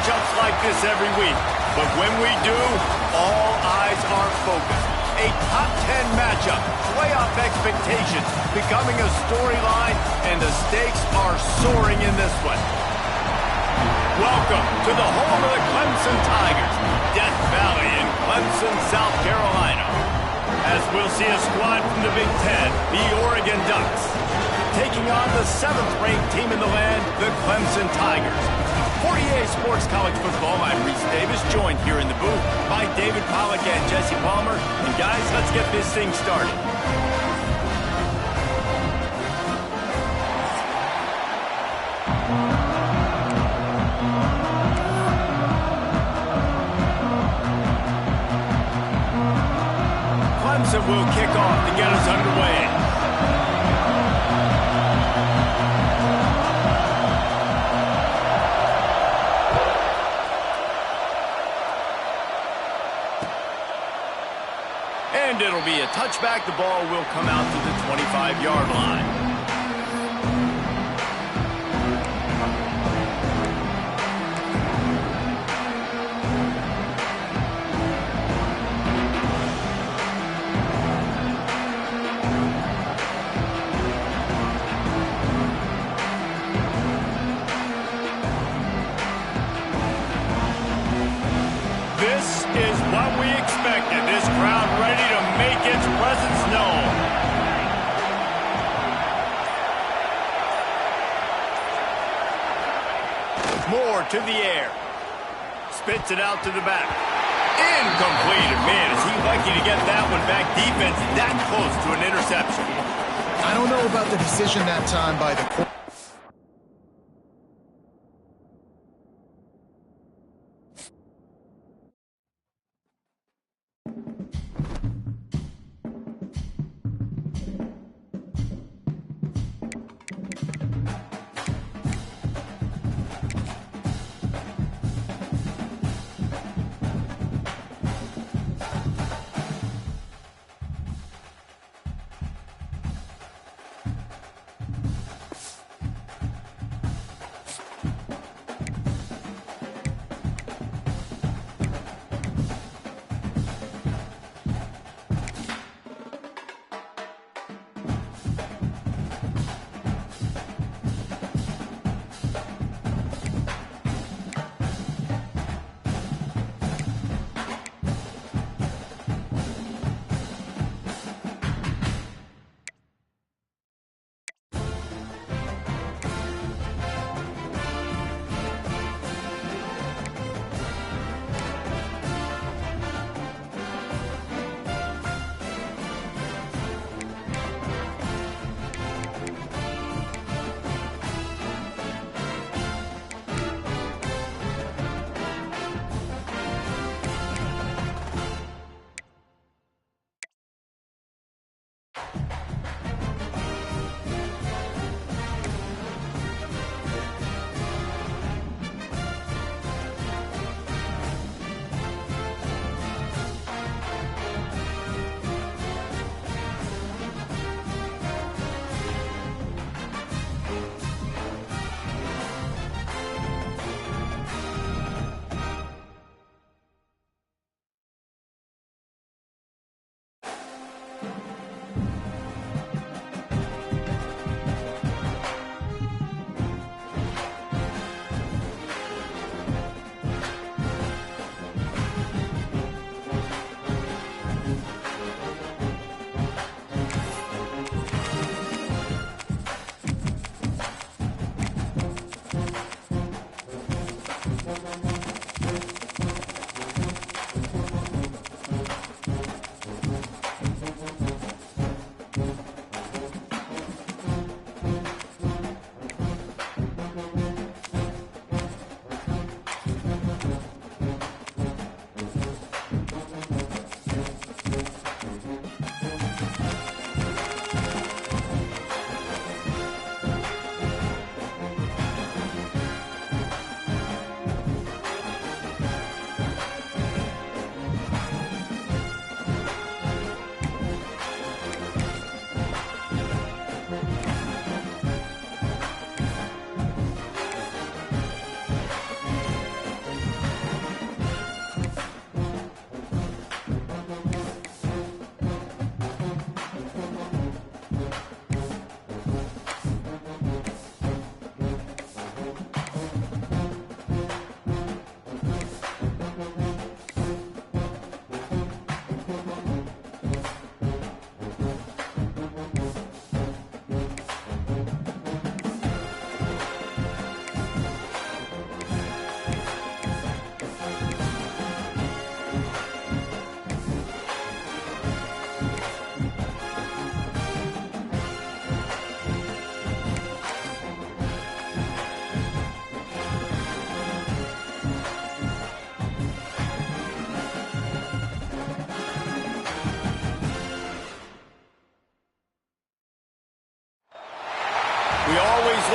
matchups like this every week. But when we do, all eyes are focused. A top 10 matchup, playoff expectations becoming a storyline, and the stakes are soaring in this one. Welcome to the home of the Clemson Tigers, Death Valley in Clemson, South Carolina. As we'll see a squad from the Big Ten, the Oregon Ducks, taking on the 7th-ranked team in the land, the Clemson Tigers. For EA Sports College Football, I'm Reese Davis, joined here in the booth by David Pollack and Jesse Palmer. And guys, let's get this thing started. Clemson will kick off to get us underway. And it'll be a touchback. The ball will come out to the 25-yard line. This is what we expected. This crowd ready to make its presence known. Moore to the air. Spits it out to the back. Incomplete. Man, is he lucky to get that one back. Defense that close to an interception. I don't know about the decision that time by the quarterback.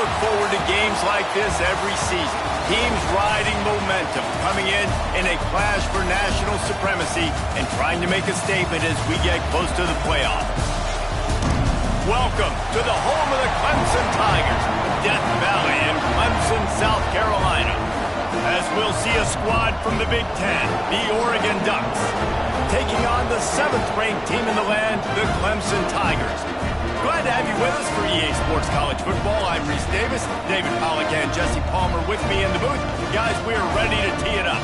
look forward to games like this every season. Teams riding momentum, coming in a clash for national supremacy and trying to make a statement as we get close to the playoffs. Welcome to the home of the Clemson Tigers, Death Valley in Clemson, South Carolina. As we'll see a squad from the Big Ten, the Oregon Ducks, taking on the 7th-ranked team in the land, the Clemson Tigers. Glad to have you with us for EA Sports College Football. I'm Reese Davis, David Pollack and Jesse Palmer with me in the booth. Guys, we are ready to tee it up.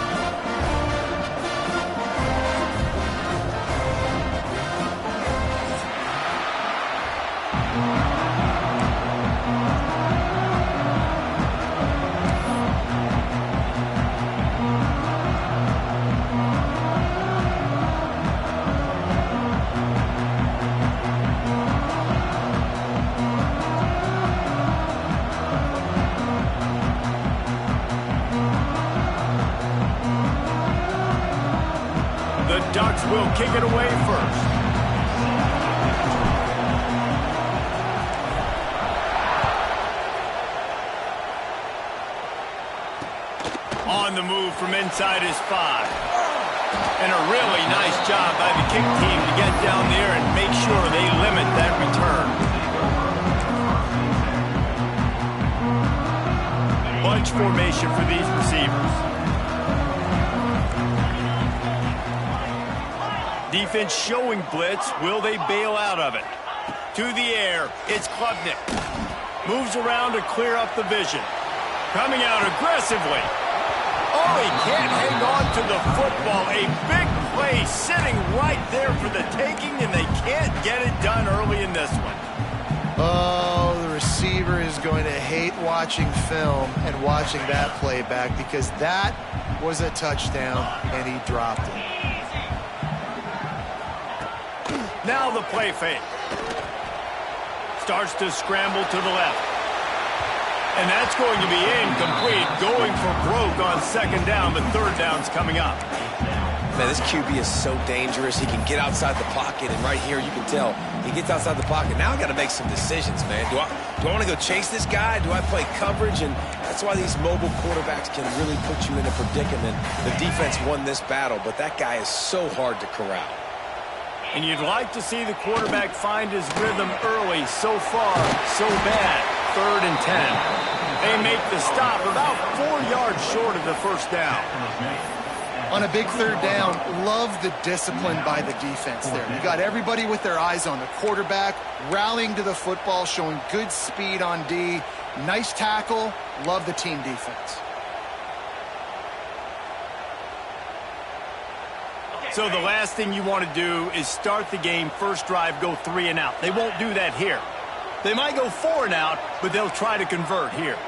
The Ducks will kick it away first. On the move from inside his 5. And a really nice job by the kick team to get down there and make sure they limit that return. Bunch formation for these receivers. Defense showing blitz. Will they bail out of it? To the air. It's Klubnik. Moves around to clear up the vision. Coming out aggressively. Oh, he can't hang on to the football. A big play sitting right there for the taking, and they can't get it done early in this one. Oh, the receiver is going to hate watching film and watching that play back because that was a touchdown, and he dropped it. Now the play fake. Starts to scramble to the left. And that's going to be incomplete. Going for broke on 2nd down, but 3rd down's coming up. Man, this QB is so dangerous. He can get outside the pocket, and right here you can tell he gets outside the pocket. Now I got to make some decisions, man. Do I want to go chase this guy? Do I play coverage? And that's why these mobile quarterbacks can really put you in a predicament. The defense won this battle, but that guy is so hard to corral. And you'd like to see the quarterback find his rhythm early. So far, so bad. 3rd and 10. They make the stop about 4 yards short of the 1st down. On a big 3rd down, love the discipline by the defense there. You got everybody with their eyes on the quarterback, rallying to the football, showing good speed on D. Nice tackle. Love the team defense. So the last thing you want to do is start the game, first drive, go 3 and out. They won't do that here. They might go 4 and out, but they'll try to convert here.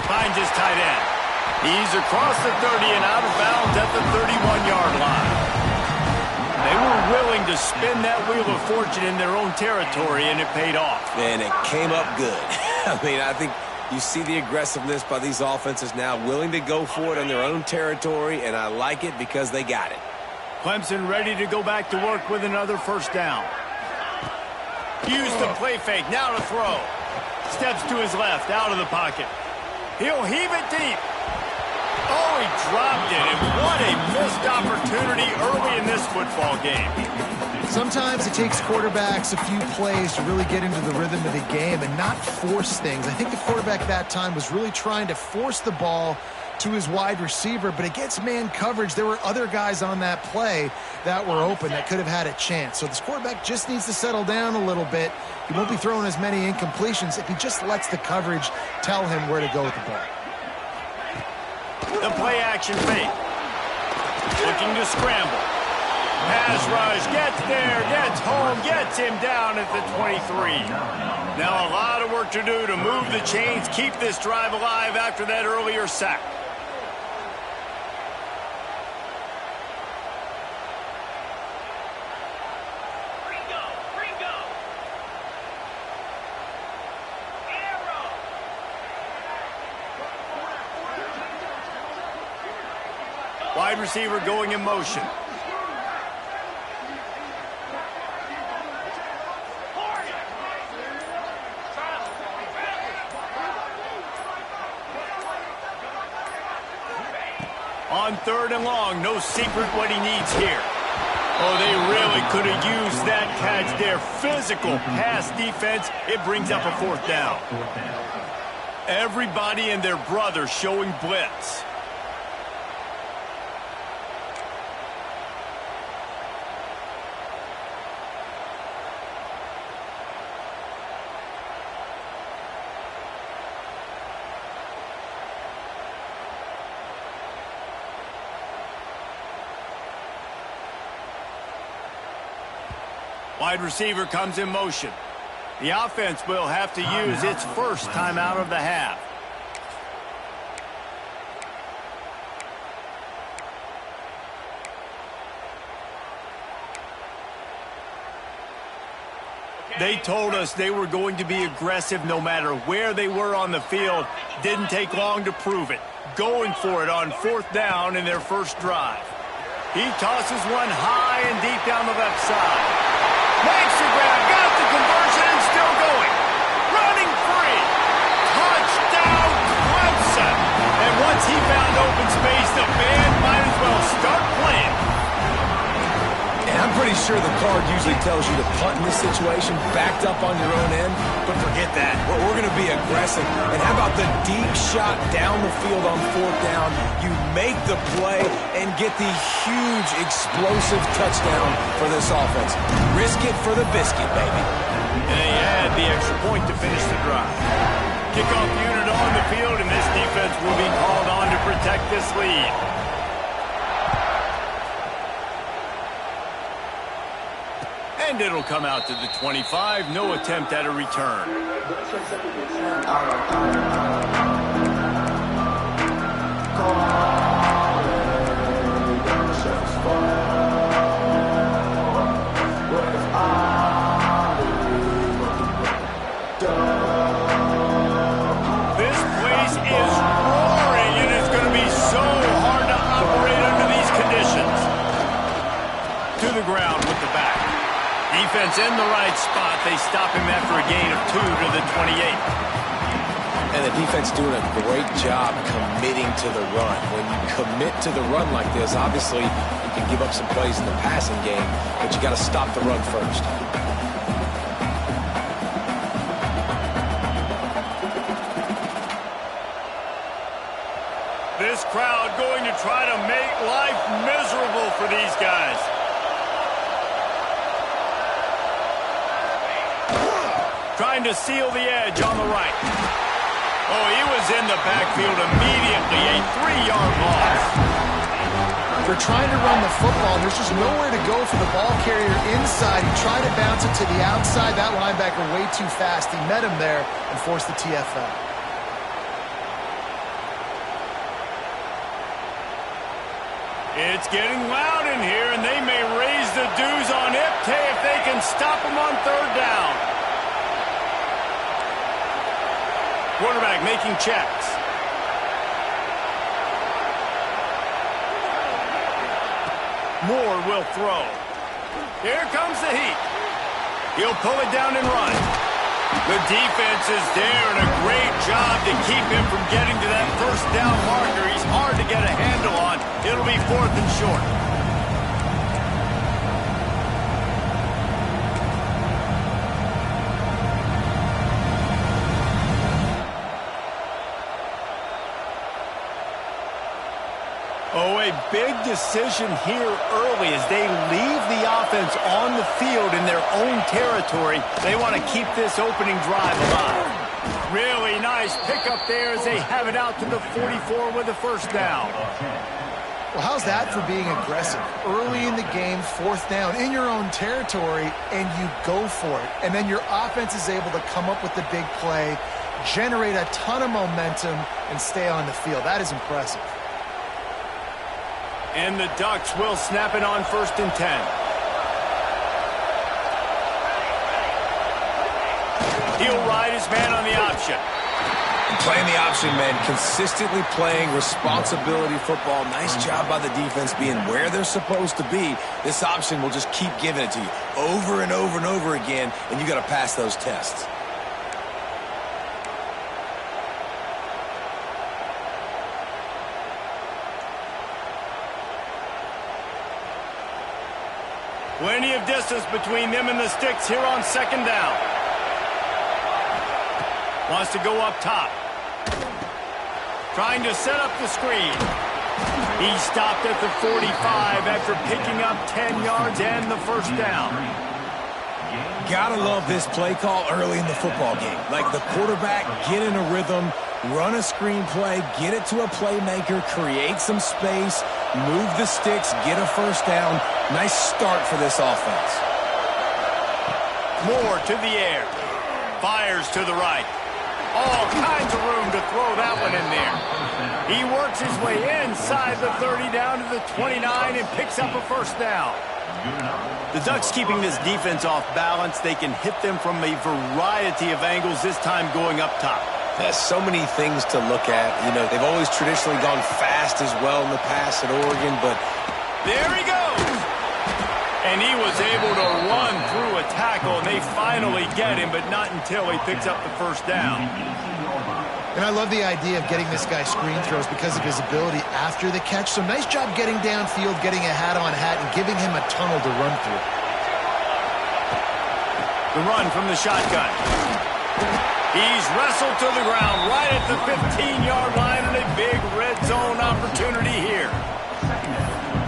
Finds his tight end. He's across the 30 and out of bounds at the 31-yard line. They were willing to spin that wheel of fortune in their own territory, and it paid off. And it came up good. I mean, I think you see the aggressiveness by these offenses now, willing to go for it on their own territory, and I like it because they got it. Clemson ready to go back to work with another 1st down. Use the play fake, now to throw. Steps to his left, out of the pocket. He'll heave it deep. Oh, he dropped it, and what a missed opportunity early in this football game. Sometimes it takes quarterbacks a few plays to really get into the rhythm of the game and not force things. I think the quarterback that time was really trying to force the ball to his wide receiver, but against man coverage, there were other guys on that play that were open that could have had a chance. So this quarterback just needs to settle down a little bit. He won't be throwing as many incompletions if he just lets the coverage tell him where to go with the ball. The play action fake. Looking to scramble. Pass rush, gets there, gets home, gets him down at the 23. Now a lot of work to do to move the chains, keep this drive alive after that earlier sack. Wide receiver going in motion. On 3rd and long, no secret what he needs here. Oh, they really could have used that catch there. Physical pass defense. It brings up a 4th down. Everybody and their brother showing blitz. Wide receiver comes in motion. The offense will have to use its first timeout of the half. They told us they were going to be aggressive no matter where they were on the field. Didn't take long to prove it. Going for it on 4th down in their first drive. He tosses one high and deep down the left side. Makes the grab, got the conversion, and still going. Running free. Touchdown, Clemson. And once he found open space, the band might as well start playing. And I'm pretty sure the card usually tells you to punt in this situation, backed up on your own end, but forget that. We're going to be aggressive. And how about the deep shot down the field on 4th down? You make the play and get the huge explosive touchdown for this offense. Risk it for the biscuit, baby. And they add the extra point to finish the drive. Kickoff unit on the field, and this defense will be called on to protect this lead. And it'll come out to the 25. No attempt at a return. This place is roaring, and it's going to be so hard to operate under these conditions. To the ground with the back. Defense in the right spot. They stop him after a gain of 2 to the 28. And the defense doing a great job committing to the run. When you commit to the run like this, obviously you can give up some plays in the passing game, but you got to stop the run first. This crowd going to try to make life miserable for these guys. Trying to seal the edge on the right. Oh, he was in the backfield immediately. A 3-yard loss. They're trying to run the football. There's just nowhere to go for the ball carrier inside. He tried to bounce it to the outside. That linebacker way too fast. He met him there and forced the TFL. It's getting loud in here, and they may raise the dues on Ipte if they can stop him on 3rd down. Quarterback making checks. Moore will throw. Here comes the heat. He'll pull it down and run. The defense is there, and a great job to keep him from getting to that 1st down marker. He's hard to get a handle on. It'll be 4th and short. Oh, a big decision here early as they leave the offense on the field in their own territory. They want to keep this opening drive alive. Really nice pickup there as they have it out to the 44 with a 1st down. Well, how's that for being aggressive? Early in the game, 4th down, in your own territory, and you go for it. And then your offense is able to come up with the big play, generate a ton of momentum, and stay on the field. That is impressive. And the Ducks will snap it on 1st and 10. He'll ride his man on the option. Playing the option, man, consistently playing responsibility football. Nice job by the defense being where they're supposed to be. This option will just keep giving it to you over and over and over again, and you got to pass those tests. Plenty of distance between them and the sticks here on second down. Wants to go up top. Trying to set up the screen. He stopped at the 45 after picking up 10 yards and the first down. Gotta love this play call early in the football game. Like the quarterback, get in a rhythm, run a screen play, get it to a playmaker, create some space, move the sticks, get a first down. Nice start for this offense. Moore to the air. Fires to the right. All kinds of room to throw that one in there. He works his way inside the 30 down to the 29 and picks up a first down. The Ducks keeping this defense off balance. They can hit them from a variety of angles, this time going up top. There's so many things to look at. You know, they've always traditionally gone fast as well in the past at Oregon, but there he goes. And he was able to run through a tackle, and they finally get him, but not until he picks up the first down. And I love the idea of getting this guy screen throws because of his ability after the catch. So nice job getting downfield, getting a hat-on-hat, and giving him a tunnel to run through. The run from the shotgun. He's wrestled to the ground right at the 15-yard line, and a big red zone opportunity here.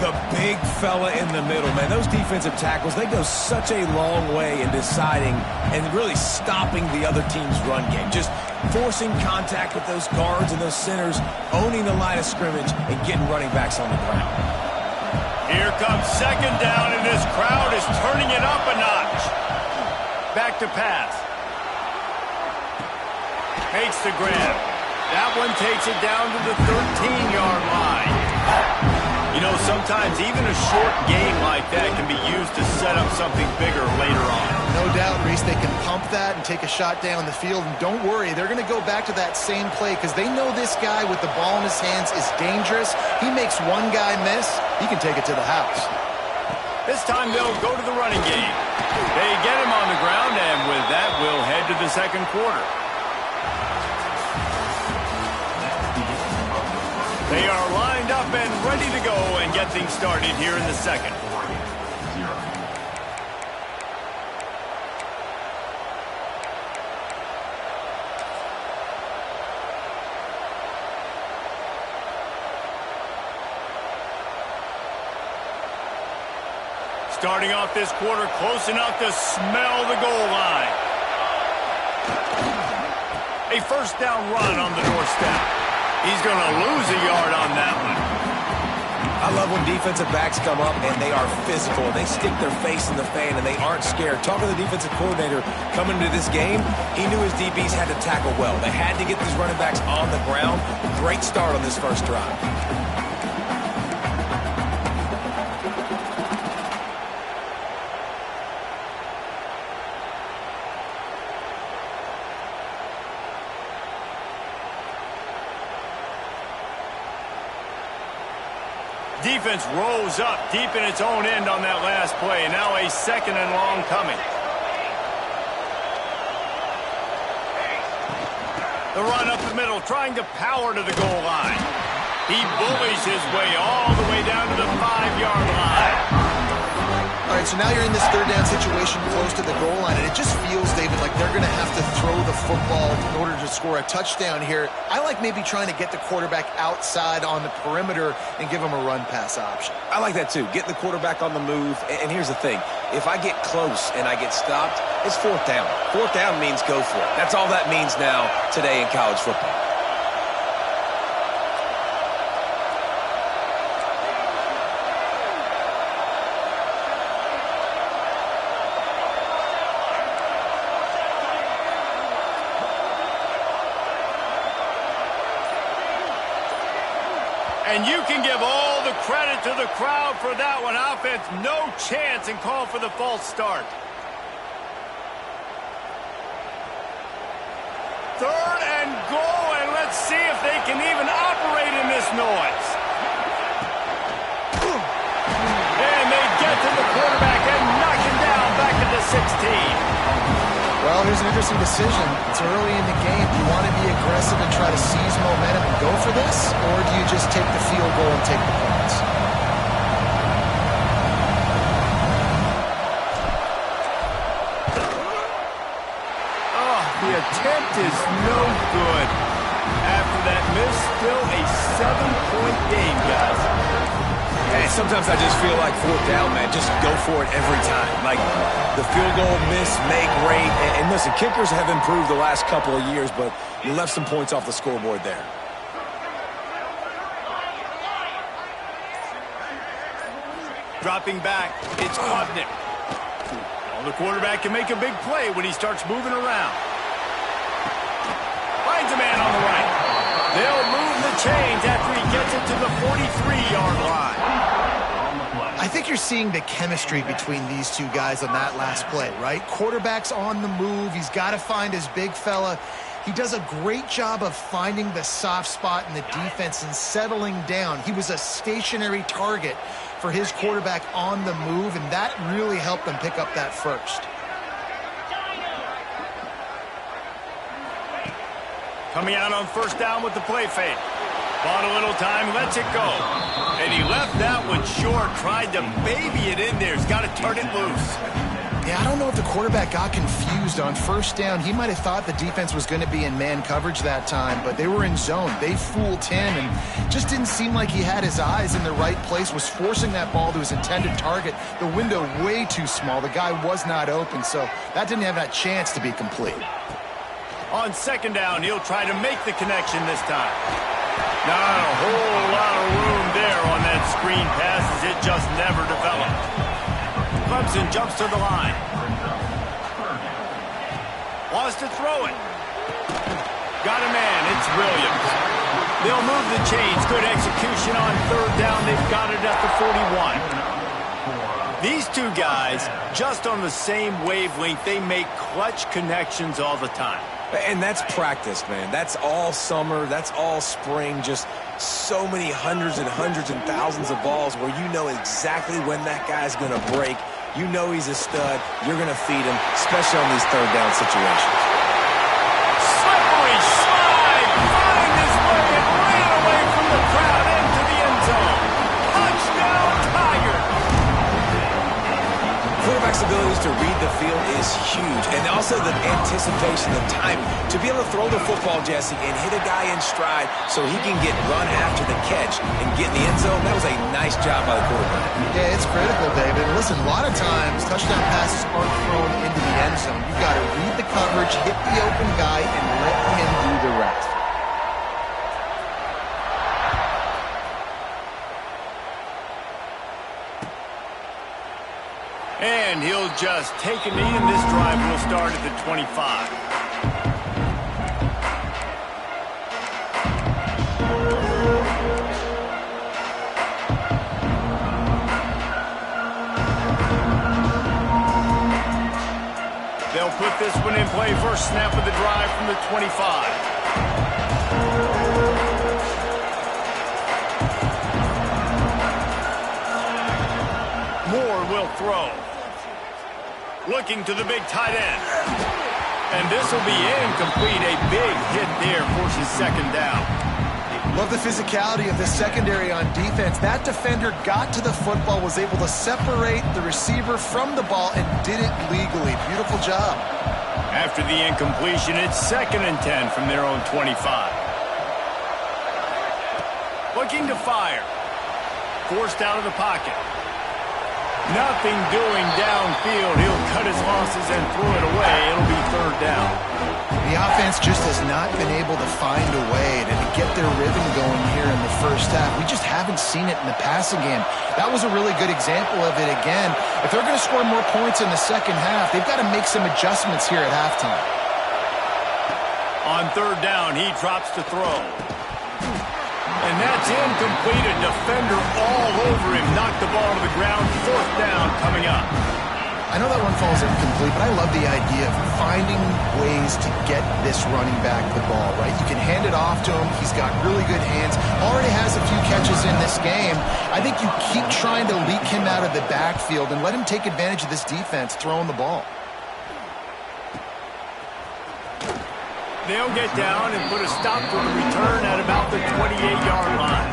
the big fella in the middle, man. Those defensive tackles, they go such a long way in deciding and really stopping the other team's run game. Just forcing contact with those guards and those centers, owning the line of scrimmage, and getting running backs on the ground. Here comes second down, and this crowd is turning it up a notch. Back to pass. Makes the grab. That one takes it down to the 13-yard line. You know, sometimes even a short game like that can be used to set up something bigger later on. No doubt, Reese, they can pump that and take a shot down the field. And don't worry, they're going to go back to that same play because they know this guy with the ball in his hands is dangerous. He makes one guy miss, he can take it to the house. This time they'll go to the running game. They get him on the ground, and with that, we'll head to the second quarter. They are lined up and ready to go and get things started here in the second. Starting off this quarter close enough to smell the goal line. A first down run on the doorstep. He's going to lose a yard on that one. I love when defensive backs come up and they are physical. They stick their face in the fan and they aren't scared. Talking to the defensive coordinator coming into this game, he knew his DBs had to tackle well. They had to get these running backs on the ground. Great start on this first drive. Defense rolls up deep in its own end on that last play. Now a second and long coming. The run up the middle, trying to power to the goal line. He bullies his way all the way down to the 5-yard line. All right, so now you're in this third down situation close to the goal line, and it just feels, David, like they're going to have to throw the football in order to score a touchdown here. I like maybe trying to get the quarterback outside on the perimeter and give him a run-pass option. I like that too, getting the quarterback on the move. And here's the thing, if I get close and I get stopped, it's fourth down. Fourth down means go for it. That's all that means now today in college football. And you can give all the credit to the crowd for that one. Offense, no chance, and call for the false start. Third and goal, and let's see if they can even operate in this noise. And they get to the quarterback and knock him down back at the 16. Well, here's an interesting decision. It's early in the game. Do you want to be aggressive and try to seize momentum and go for this? Or do you just take the field goal and take the points? sometimes I just feel like fourth down, man, just go for it every time. Like the field goal, miss, make rate. And listen, kickers have improved the last couple of years, but you left some points off the scoreboard there. Dropping back, it's Klubnik. Well, the quarterback can make a big play when he starts moving around. Finds a man on the right. They'll move the chains after he gets it to the 43-yard line. I think you're seeing the chemistry between these two guys on that last play, right? Quarterback's on the move. He's got to find his big fella. He does a great job of finding the soft spot in the defense and settling down. He was a stationary target for his quarterback on the move, and that really helped them pick up that first. Coming out on first down with the play fake. Bought a little time, lets it go. And he left that one short, tried to baby it in there. He's got to turn it loose. Yeah, I don't know if the quarterback got confused on first down. He might have thought the defense was going to be in man coverage that time, but they were in zone. They fooled him and just didn't seem like he had his eyes in the right place, was forcing that ball to his intended target. The window way too small. The guy was not open, so that didn't have that chance to be complete. On second down, he'll try to make the connection this time. Not a whole lot of room there on that screen pass as it just never developed. Clemson jumps to the line. Wants to throw it. Got a man. It's Williams. They'll move the chains. Good execution on third down. They've got it at the 41. These two guys, just on the same wavelength, they make clutch connections all the time. And that's practice, man. That's all summer. That's all spring. Just so many hundreds and thousands of balls where you know exactly when that guy's going to break. You know he's a stud. You're going to feed him, especially on these third down situations. Slippery slide. Find his way and ran away from the crowd into the end zone. Touchdown, Tigers. Quarterback's abilities to read the field is huge. And also the anticipation, the time to be able to throw the football, Jesse, and hit a guy in stride so he can get run after the catch and get in the end zone. That was a nice job by the quarterback. Yeah, it's critical, David. Listen, a lot of times touchdown passes aren't thrown into the end zone. You've got to read the coverage, hit the open guy, and let him do the rest. And he'll just take a knee, and this drive will start at the 25. They'll put this one in play. First snap of the drive from the 25. Moore will throw. Looking to the big tight end. And this will be incomplete. A big hit there, forces second down. Love the physicality of the secondary on defense. That defender got to the football, was able to separate the receiver from the ball, and did it legally. Beautiful job. After the incompletion, it's 2nd and 10 from their own 25. Looking to fire. Forced out of the pocket. Nothing doing downfield. He'll cut his losses and throw it away. It'll be third down. The offense just has not been able to find a way to get their rhythm going here in the first half. We just haven't seen it in the passing game. That was a really good example of it again. If they're going to score more points in the second half, they've got to make some adjustments here at halftime. On third down, he drops to throw. And that's incomplete. A defender all over him. Knocked the ball to the ground. Fourth down coming up. I know that one falls incomplete, but I love the idea of finding ways to get this running back the ball, right? You can hand it off to him. He's got really good hands. Already has a few catches in this game. I think you keep trying to leak him out of the backfield and let him take advantage of this defense throwing the ball. They'll get down and put a stop to the return at about the 28-yard line.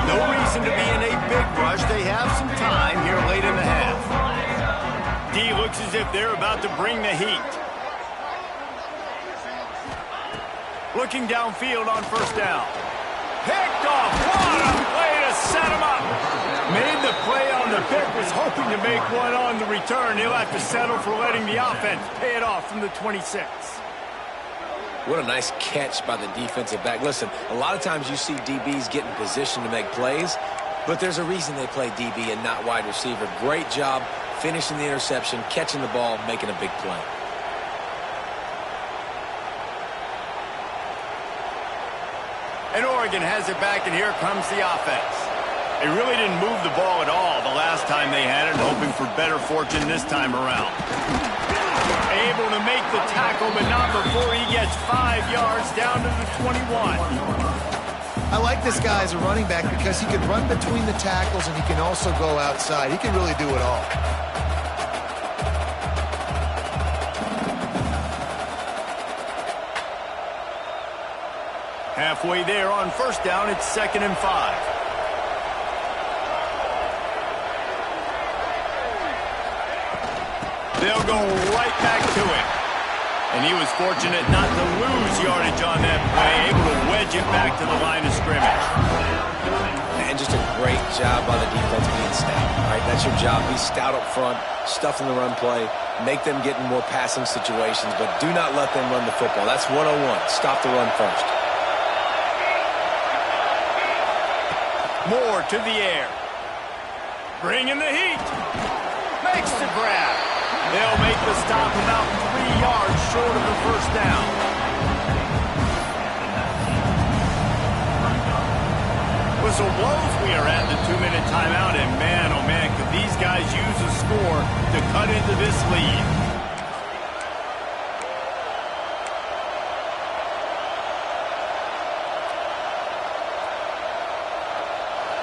No reason to be in a big rush. They have some time here late in the half. Looks as if they're about to bring the heat. Looking downfield on first down. Picked off. What a play to set him up. Made the play on the pick, was hoping to make one on the return. He'll have to settle for letting the offense pay it off from the 26. What a nice catch by the defensive back. Listen, a lot of times you see DBs get in position to make plays, but there's a reason they play DB and not wide receiver. Great job finishing the interception, catching the ball, making a big play. And Oregon has it back, and here comes the offense. They really didn't move the ball at all the last time they had it, hoping for better fortune this time around. Able to make the tackle, but not before he gets 5 yards down to the 21. I like this guy as a running back because he can run between the tackles and he can also go outside. He can really do it all. Halfway there on first down, it's 2nd and 5. They'll go right back to it. And he was fortunate not to lose yardage on that play, able to wedge it back to the line of scrimmage. And just a great job by the defense being stout. All right, that's your job. Be stout up front, stuff in the run play, make them get in more passing situations, but do not let them run the football. That's 101. Stop the run first. Moore to the air. Bringing the heat. Makes the grab. They'll make the stop about 3 yards short of the first down. Whistle blows. We are at the 2-minute timeout, and man, oh man, could these guys use a score to cut into this lead.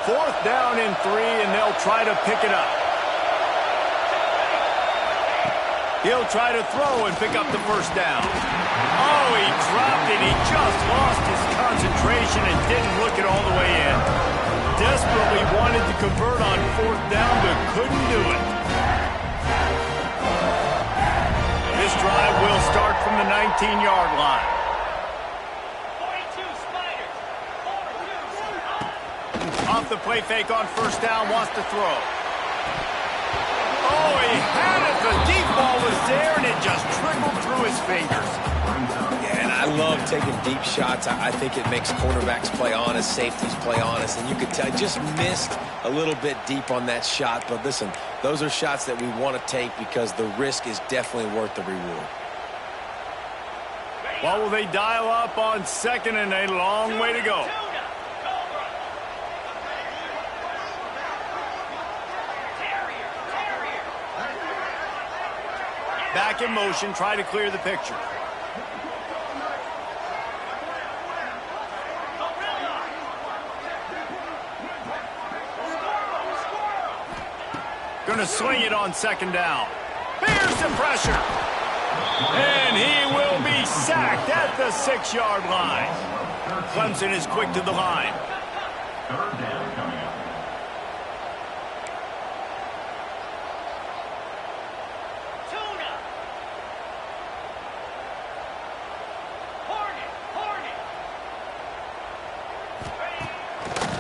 Fourth down and 3, and they'll try to pick it up. He'll try to throw and pick up the first down. Oh, he dropped it. He just lost his concentration and didn't look it all the way in. Desperately wanted to convert on fourth down, but couldn't do it. This drive will start from the 19-yard line. Off the play fake on first down, wants to throw. Oh, he had it. The deep ball was there, and it just trickled through his fingers. Yeah, and I love taking deep shots. I think it makes cornerbacks play honest, safeties play honest, and you could tell just missed a little bit deep on that shot. But listen, those are shots that we want to take because the risk is definitely worth the reward. Well, will they dial up on second, and a long way to go. Back in motion, try to clear the picture. Gonna swing it on second down. Here's the pressure. And he will be sacked at the 6-yard line. Clemson is quick to the line.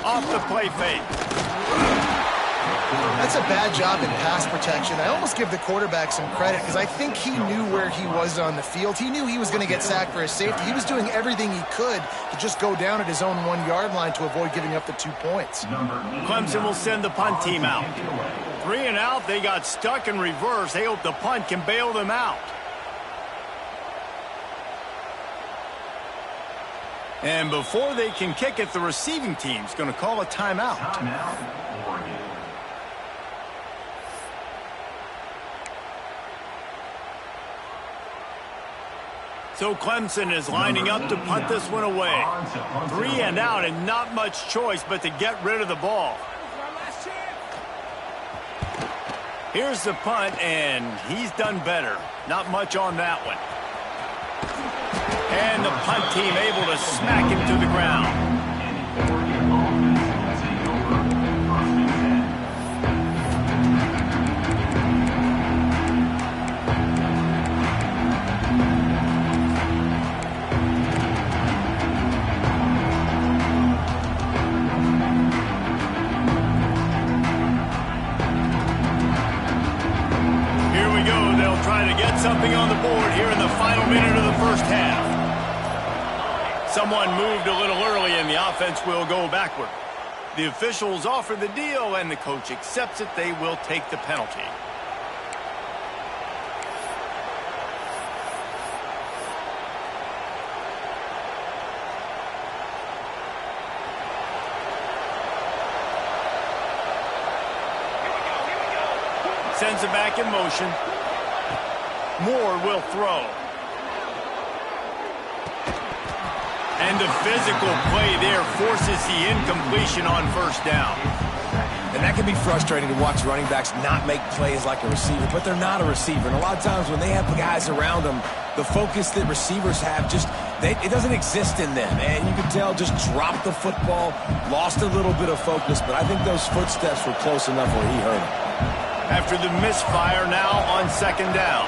Off the play fake. That's a bad job in pass protection. I almost give the quarterback some credit because I think he knew where he was on the field. He knew he was going to get sacked for his safety. He was doing everything he could to just go down at his own 1-yard line to avoid giving up the 2 points. Clemson will send the punt team out. 3 and out. They got stuck in reverse. They hope the punt can bail them out. And before they can kick it, the receiving team's going to call a timeout. So Clemson is lining up to punt this one away. 3 and out and not much choice but to get rid of the ball. Here's the punt, and he's done better. Not much on that one. And the punt team able to smack him to the ground. we go. They'll try to get something on the board here in the final minute of the first half. Someone moved a little early, and the offense will go backward. The officials offer the deal, and the coach accepts it. They will take the penalty. Sends it back in motion. Moore will throw. And the physical play there forces the incompletion on first down. And that can be frustrating to watch running backs not make plays like a receiver, but they're not a receiver. And a lot of times when they have guys around them, the focus that receivers have it doesn't exist in them. And you can tell just dropped the football, lost a little bit of focus, but I think those footsteps were close enough where he heard them. After the misfire, now on second down.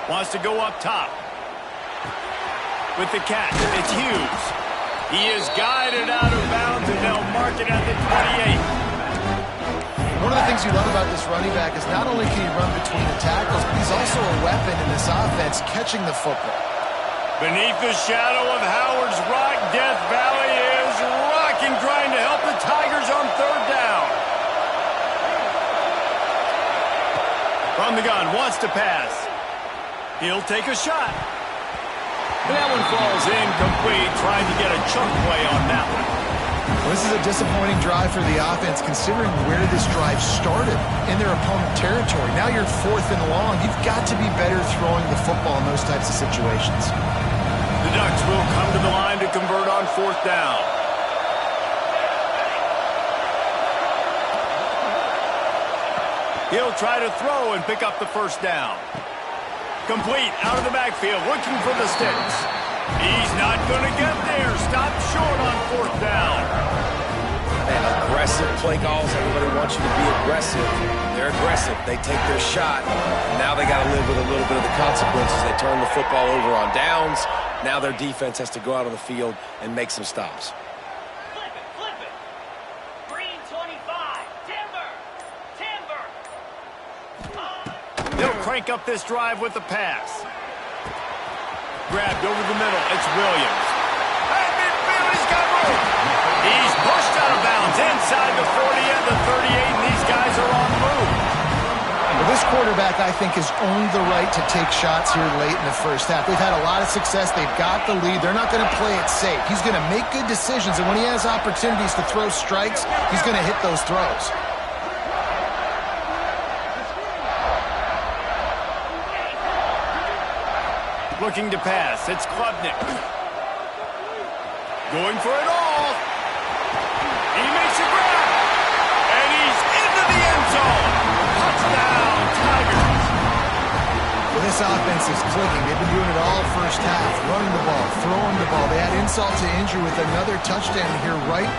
Wants to go up top. With the catch, it's Hughes. He is guided out of bounds, and they'll mark it at the 28. One of the things you love about this running back is not only can he run between the tackles, but he's also a weapon in this offense, catching the football. Beneath the shadow of Howard's Rock, Death Valley is rocking, trying to help the Tigers on third down. From the gun, wants to pass. He'll take a shot. That one falls incomplete, trying to get a chunk play on that one. Well, this is a disappointing drive for the offense, considering where this drive started in their opponent territory. Now you're 4th and long. You've got to be better throwing the football in those types of situations. The Ducks will come to the line to convert on 4th down. He'll try to throw and pick up the first down. Complete out of the backfield, looking for the sticks. He's not going to get there. Stop short on 4th down. And aggressive play calls. Everybody wants you to be aggressive. They're aggressive. They take their shot. Now they got to live with a little bit of the consequences. They turn the football over on downs. Now their defense has to go out on the field and make some stops. Flip it. Green 25. Timber. They'll crank up this drive with the pass. Grabbed over the middle. It's Williams. At midfield, he's got room. He's pushed out of bounds inside the 40 and the 38, and these guys are on the move. Well, this quarterback, I think, has earned the right to take shots here late in the first half. They've had a lot of success. They've got the lead. They're not going to play it safe. He's going to make good decisions, and when he has opportunities to throw strikes, he's going to hit those throws. Looking to pass. It's Klubnik. Going for it all. He makes a grab. And he's into the end zone. Touchdown, Tigers. Well, this offense is clicking. They've been doing it all first half. Running the ball, throwing the ball. They had insult to injury with another touchdown here right